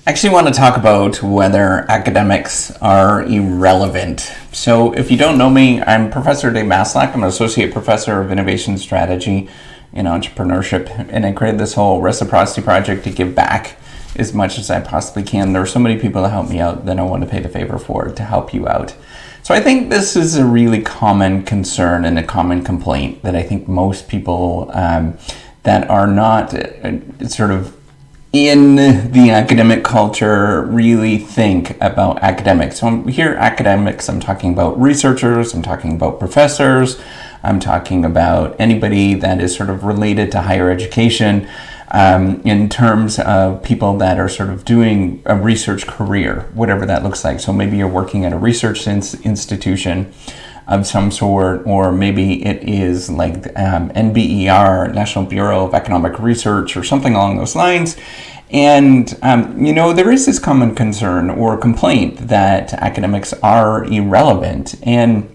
I actually want to talk about whether academics are irrelevant. So, if you don't know me, I'm Professor Dave Maslach. I'm an Associate Professor of Innovation Strategy and Entrepreneurship, and I created this whole reciprocity project to give back as much as I possibly can. There are so many people that help me out that I want to pay the favor for to help you out. So I think this is a really common concern and a common complaint that I think most people that are not sort of in the academic culture really think about academics. So here, academics, I'm talking about researchers, I'm talking about professors, I'm talking about anybody that is sort of related to higher education in terms of people that are sort of doing a research career, whatever that looks like. So maybe you're working at a research institution of some sort, or maybe it is like NBER, National Bureau of Economic Research, or something along those lines. And, there is this common concern or complaint that academics are irrelevant. And,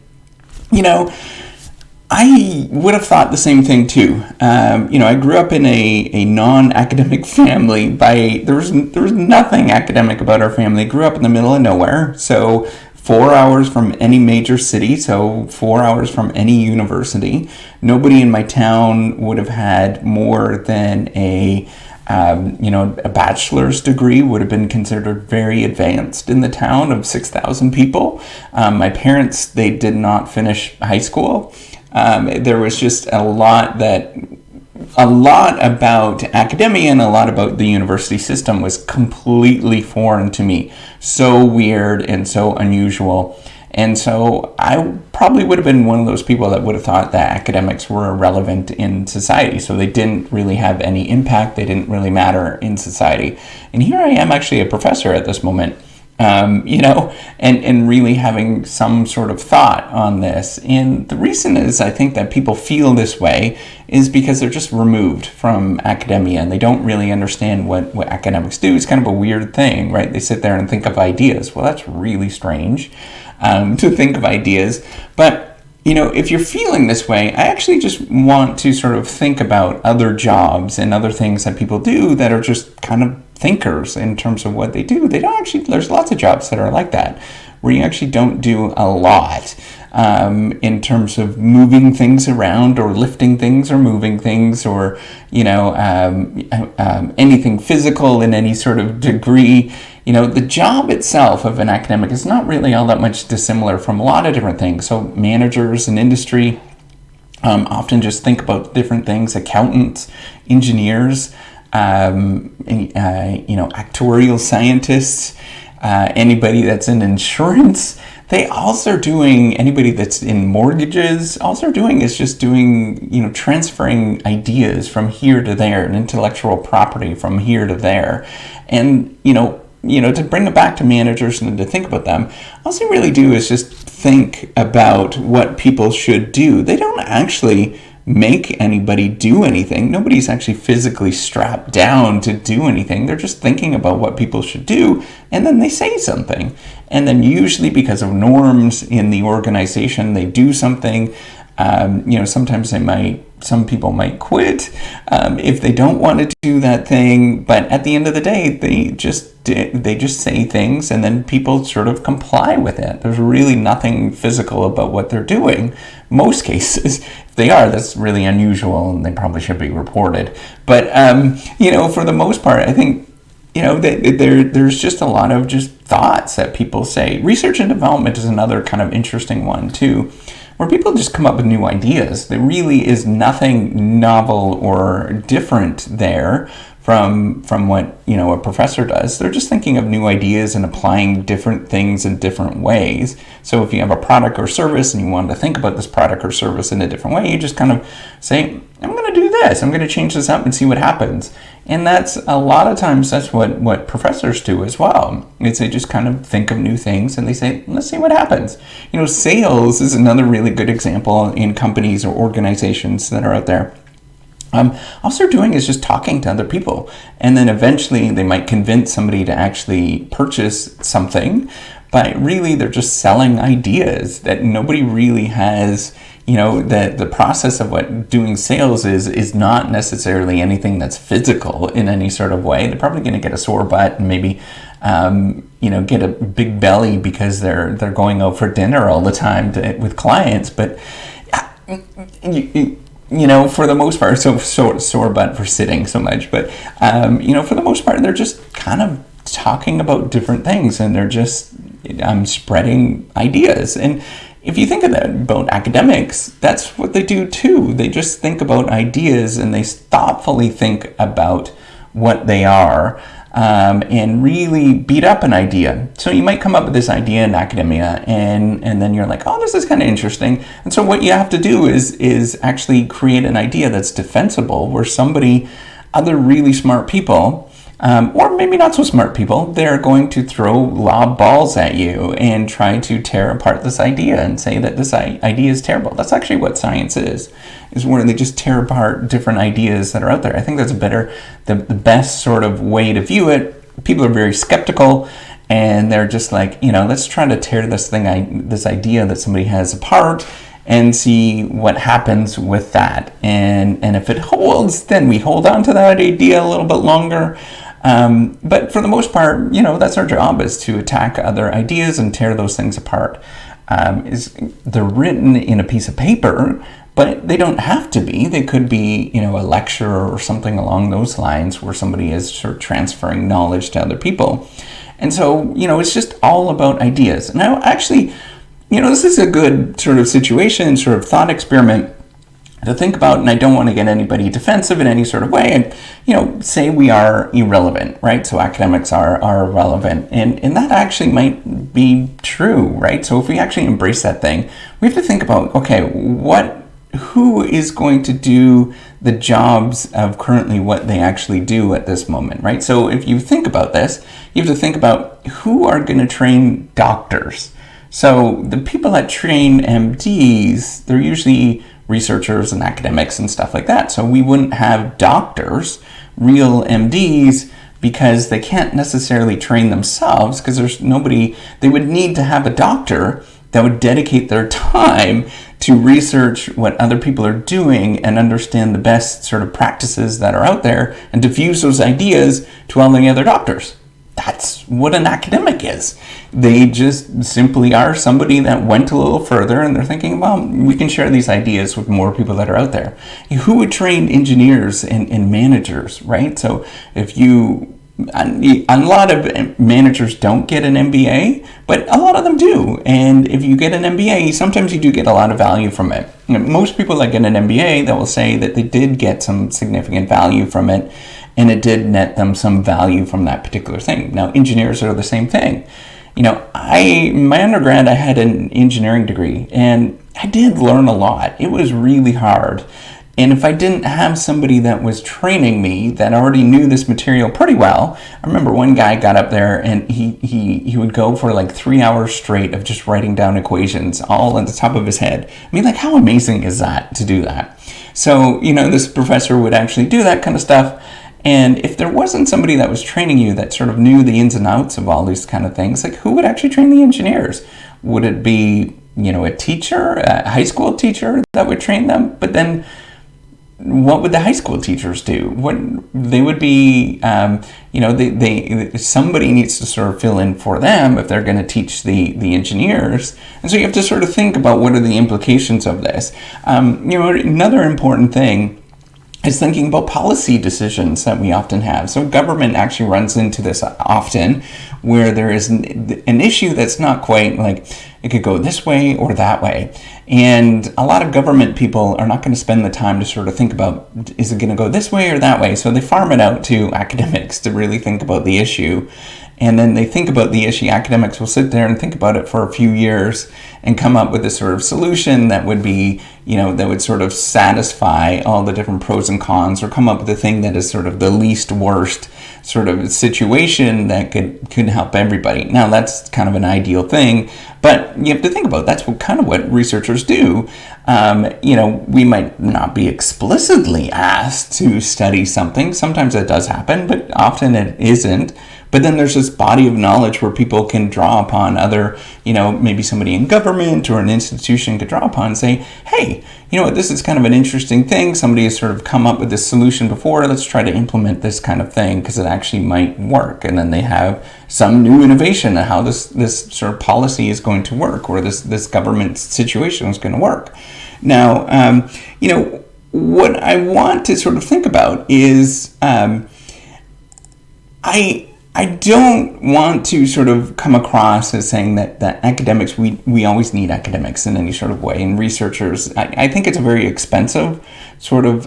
I would have thought the same thing too. I grew up in a non-academic family. There was nothing academic about our family. Grew up in the middle of nowhere, so 4 hours from any major city, so 4 hours from any university. Nobody in my town would have had more than a bachelor's degree. Would have been considered very advanced in the town of 6,000 people. My parents, they did not finish high school. There was just a lot about academia and a lot about the university system was completely foreign to me. So weird and so unusual. And so I probably would have been one of those people that would have thought that academics were irrelevant in society. So they didn't really have any impact. They didn't really matter in society. And here I am actually a professor at this moment. And really having some sort of thought on this. And the reason is I think that people feel this way is because they're just removed from academia and they don't really understand what academics do. It's kind of a weird thing, right? They sit there and think of ideas. Well, that's really strange to think of ideas. But if you're feeling this way, I actually just want to sort of think about other jobs and other things that people do that are just kind of thinkers in terms of what they do. They don't actually, there's lots of jobs that are like that, where you actually don't do a lot in terms of moving things around or lifting things or moving things or, anything physical in any sort of degree. The job itself of an academic is not really all that much dissimilar from a lot of different things. So managers in industry often just think about different things. Accountants, engineers, actuarial scientists, anybody that's in insurance, anybody that's in mortgages, all they're doing is just doing, transferring ideas from here to there and intellectual property from here to there. And, to bring it back to managers and to think about them, all they really do is just think about what people should do. They don't actually make anybody do anything. Nobody's actually physically strapped down to do anything. They're just thinking about what people should do, and then they say something. And then usually because of norms in the organization, they do something. Sometimes some people might quit if they don't want to do that thing. But at the end of the day, they just say things, and then people sort of comply with it. There's really nothing physical about what they're doing. Most cases, if they are, that's really unusual, and they probably should be reported. But for the most part, I think there's just a lot of just thoughts that people say. Research and development is another kind of interesting one too, where people just come up with new ideas. There really is nothing novel or different there from what a professor does. They're just thinking of new ideas and applying different things in different ways. So if you have a product or service and you want to think about this product or service in a different way, you just kind of say, I'm going to do this. I'm going to change this up and see what happens. And that's a lot of times that's what professors do as well. Is they just kind of think of new things and they say, let's see what happens. Sales is another really good example in companies or organizations that are out there. All they're doing is just talking to other people, and then eventually they might convince somebody to actually purchase something, but really they're just selling ideas that nobody really has the process of what doing sales is not necessarily anything that's physical in any sort of way. They're probably going to get a sore butt and maybe get a big belly because they're going out for dinner all the time with clients. But for the most part, so sore butt for sitting so much. But for the most part, they're just kind of talking about different things, and they're just spreading ideas. And if you think of that about academics, that's what they do too. They just think about ideas, and they thoughtfully think about what they are, and really beat up an idea. So you might come up with this idea in academia, and then you're like, oh, this is kind of interesting. And so what you have to do is actually create an idea that's defensible, where other really smart people, or maybe not so smart people, they're going to lob balls at you and try to tear apart this idea and say that this idea is terrible. That's actually what science is where they just tear apart different ideas that are out there. I think that's the best sort of way to view it. People are very skeptical, and they're just like, let's try to tear this idea that somebody has apart and see what happens with that. And if it holds, then we hold on to that idea a little bit longer. But for the most part, that's our job, is to attack other ideas and tear those things apart. They're written in a piece of paper, but they don't have to be. They could be, a lecture or something along those lines, where somebody is sort of transferring knowledge to other people. And so, it's just all about ideas. Now, actually, this is a good sort of situation, sort of thought experiment to think about, and I don't want to get anybody defensive in any sort of way, and say we are irrelevant, right? So academics are irrelevant, and that actually might be true, right? So if we actually embrace that thing, we have to think about, okay, who is going to do the jobs of currently what they actually do at this moment, right? So if you think about this, you have to think about who are going to train doctors. So the people that train MDs, they're usually researchers and academics and stuff like that. So we wouldn't have doctors, real MDs, because they can't necessarily train themselves, because there's nobody. They would need to have a doctor that would dedicate their time to research what other people are doing and understand the best sort of practices that are out there and diffuse those ideas to all the other doctors. That's what an academic is. They just simply are somebody that went a little further, and they're thinking, well, we can share these ideas with more people that are out there. Who would train engineers and managers, right? So a lot of managers don't get an MBA, but a lot of them do. And if you get an MBA, sometimes you do get a lot of value from it. Most people that get an MBA, they will say that they did get some significant value from it, and it did net them some value from that particular thing. Now, engineers are the same thing. My undergrad, I had an engineering degree, and I did learn a lot. It was really hard. And if I didn't have somebody that was training me that already knew this material pretty well, I remember one guy got up there and he would go for like 3 hours straight of just writing down equations all at the top of his head. I mean, like, how amazing is that to do that? So, this professor would actually do that kind of stuff. And if there wasn't somebody that was training you that sort of knew the ins and outs of all these kind of things, like, who would actually train the engineers? Would it be, a teacher, a high school teacher that would train them? But then what would the high school teachers do? They would be, somebody needs to sort of fill in for them if they're going to teach the engineers. And so you have to sort of think about what are the implications of this. Another important thing is thinking about policy decisions that we often have. So government actually runs into this often, where there is an issue that's not quite like, it could go this way or that way. And a lot of government people are not going to spend the time to sort of think about, is it going to go this way or that way? So they farm it out to academics to really think about the issue. And then they think about the issue. Academics will sit there and think about it for a few years and come up with a sort of solution that would be, that would sort of satisfy all the different pros and cons, or come up with a thing that is sort of the least worst sort of situation that could help everybody. Now, that's kind of an ideal thing, but you have to think about that's what researchers do. We might not be explicitly asked to study something. Sometimes that does happen, but often it isn't. But then there's this body of knowledge where people can draw upon other, maybe somebody in government or an institution could draw upon and say, hey, you know what, this is kind of an interesting thing. Somebody has sort of come up with this solution before. Let's try to implement this kind of thing because it actually might work. And then they have some new innovation on how this sort of policy is going to work, or this government situation is going to work. Now, what I want to sort of think about is I don't want to sort of come across as saying that academics, we always need academics in any sort of way, and researchers. I think it's a very expensive sort of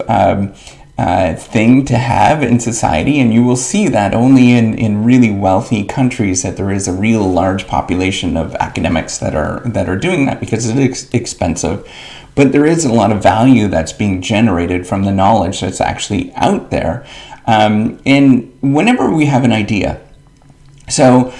thing to have in society, and you will see that only in really wealthy countries that there is a real large population of academics that are doing that, because it is expensive. But there is a lot of value that's being generated from the knowledge that's actually out there. And whenever we have an idea, so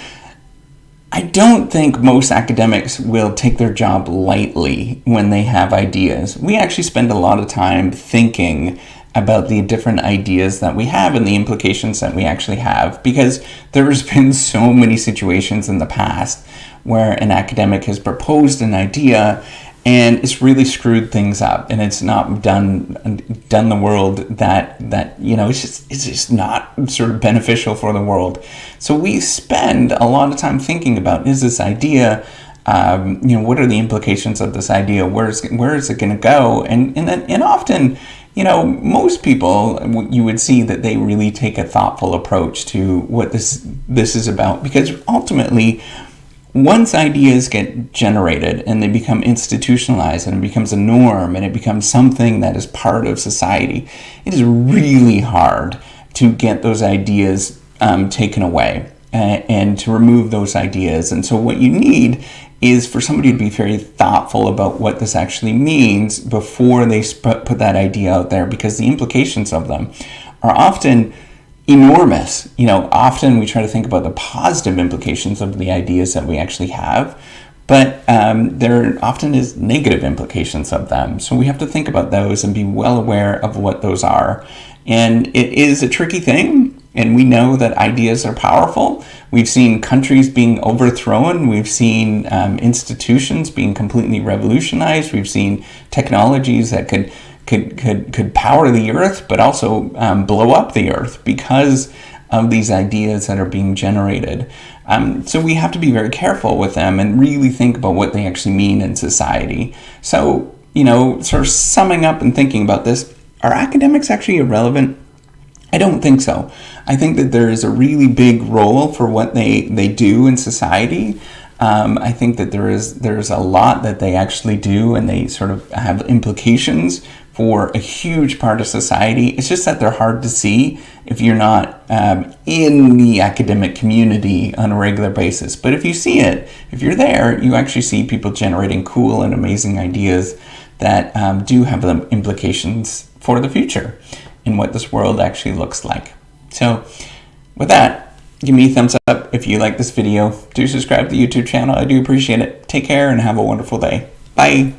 I don't think most academics will take their job lightly when they have ideas. We actually spend a lot of time thinking about the different ideas that we have and the implications that we actually have, because there's been so many situations in the past where an academic has proposed an idea and it's really screwed things up, and it's not done the world that it's just not sort of beneficial for the world. So we spend a lot of time thinking about, is this idea, what are the implications of this idea? Where is it going to go? And often, most people, you would see that they really take a thoughtful approach to what this is about, because ultimately, once ideas get generated and they become institutionalized and it becomes a norm and it becomes something that is part of society, it is really hard to get those ideas taken away and to remove those ideas. And so what you need is for somebody to be very thoughtful about what this actually means before they put that idea out there, because the implications of them are often enormous. Often we try to think about the positive implications of the ideas that we actually have, but there often is negative implications of them. So we have to think about those and be well aware of what those are. And it is a tricky thing, and we know that ideas are powerful. We've seen countries being overthrown. We've seen institutions being completely revolutionized. We've seen technologies that could power the earth, but also blow up the earth because of these ideas that are being generated. So we have to be very careful with them and really think about what they actually mean in society. So, sort of summing up and thinking about this, are academics actually irrelevant? I don't think so. I think that there is a really big role for what they do in society. I think that there's a lot that they actually do, and they sort of have implications for a huge part of society. It's just that they're hard to see if you're not in the academic community on a regular basis. But if you see it, if you're there, you actually see people generating cool and amazing ideas that do have implications for the future and what this world actually looks like. So with that, give me a thumbs up if you like this video. Do subscribe to the YouTube channel. I do appreciate it. Take care and have a wonderful day. Bye.